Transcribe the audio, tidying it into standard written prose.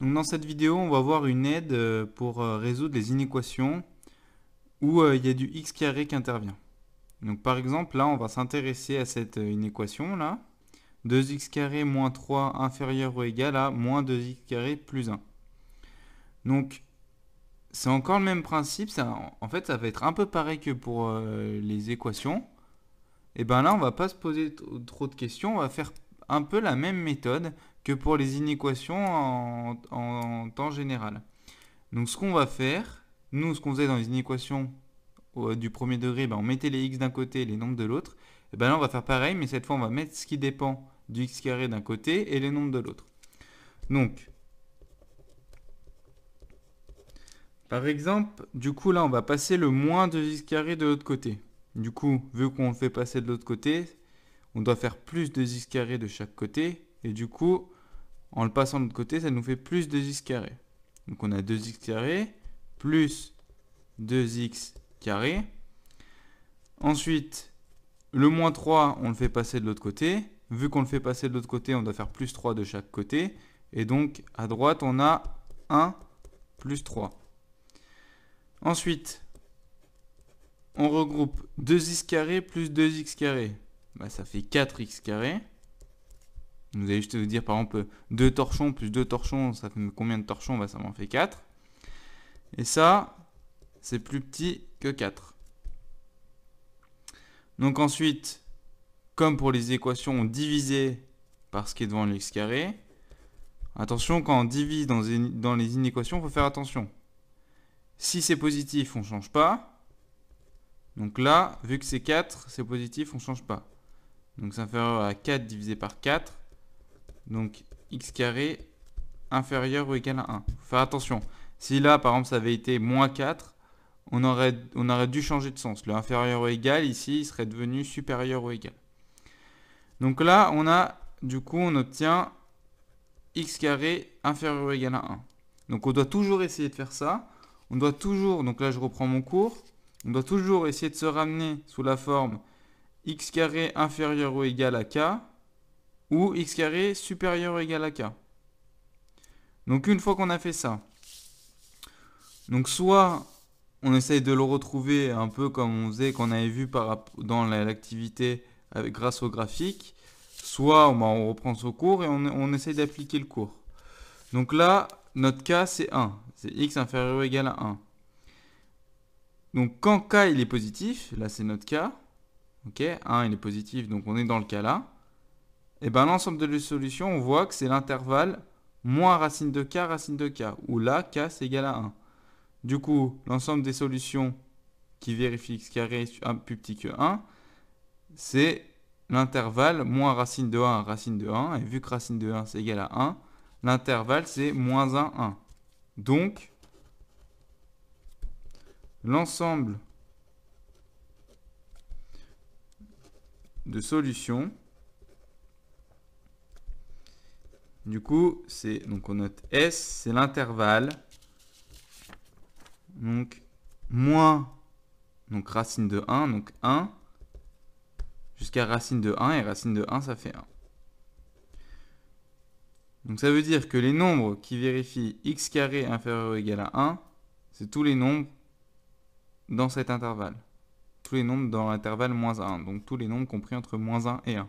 Donc dans cette vidéo, on va voir une aide pour résoudre les inéquations où il y a du x carré qui intervient. Donc par exemple, là, on va s'intéresser à cette inéquation là. 2x carré moins 3 inférieur ou égal à moins 2x carré plus 1. Donc c'est encore le même principe, en fait ça va être un peu pareil que pour les équations. Et bien là, on va pas se poser trop de questions, on va faire un peu la même méthode que pour les inéquations en temps général. Donc ce qu'on va faire, nous ce qu'on faisait dans les inéquations du premier degré, ben, on mettait les x d'un côté et les nombres de l'autre. Et ben là on va faire pareil, mais cette fois on va mettre ce qui dépend du x carré d'un côté et les nombres de l'autre. Donc, par exemple, du coup là on va passer le moins 2x carré de l'autre côté. Du coup, vu qu'on le fait passer de l'autre côté, on doit faire plus 2x carré de chaque côté. Et du coup, en le passant de l'autre côté, ça nous fait plus 2x carré. Donc on a 2x carré plus 2x carré. Ensuite, le moins 3, on le fait passer de l'autre côté. Vu qu'on le fait passer de l'autre côté, on doit faire plus 3 de chaque côté. Et donc, à droite, on a 1 plus 3. Ensuite, on regroupe 2x carré plus 2x carré. Bah, ça fait 4x carré. Vous allez juste vous dire, par exemple, 2 torchons plus 2 torchons, ça fait combien de torchons? Bah, ça m'en fait 4. Et ça, c'est plus petit que 4. Donc ensuite, comme pour les équations, on divisait par ce qui est devant l'ex carré. Attention, quand on divise dans les inéquations, il faut faire attention. Si c'est positif, on ne change pas. Donc là, vu que c'est 4, c'est positif, on ne change pas. Donc c'est inférieur à 4 divisé par 4. Donc x carré inférieur ou égal à 1. Il faut faire attention. Si là, par exemple, ça avait été moins 4, on aurait dû changer de sens. Le inférieur ou égal, ici, il serait devenu supérieur ou égal. Donc là, on obtient x carré inférieur ou égal à 1. Donc on doit toujours essayer de faire ça. On doit toujours, donc là je reprends mon cours, on doit toujours essayer de se ramener sous la forme x carré inférieur ou égal à k ou x carré supérieur ou égal à k. Donc une fois qu'on a fait ça, donc soit on essaye de le retrouver un peu comme on faisait, qu'on avait vu dans l'activité grâce au graphique, soit on reprend son cours et on essaye d'appliquer le cours. Donc là, notre k c'est 1, c'est x inférieur ou égal à 1. Donc quand k il est positif, là c'est notre k, ok, 1 il est positif, donc on est dans le cas là, et bien l'ensemble de les solutions, on voit que c'est l'intervalle moins racine de k, où là k c'est égal à 1. Du coup, l'ensemble des solutions qui vérifient x carré plus petit que 1, c'est l'intervalle moins racine de 1, racine de 1, et vu que racine de 1 c'est égal à 1, l'intervalle c'est moins 1, 1. Donc, l'ensemble de solutions, du coup, donc on note S, c'est l'intervalle, donc moins, donc racine de 1, donc 1, jusqu'à racine de 1, et racine de 1, ça fait 1. Donc ça veut dire que les nombres qui vérifient x carré inférieur ou égal à 1, c'est tous les nombres dans cet intervalle. Tous les nombres dans l'intervalle moins 1. Donc tous les nombres compris entre moins 1 et 1.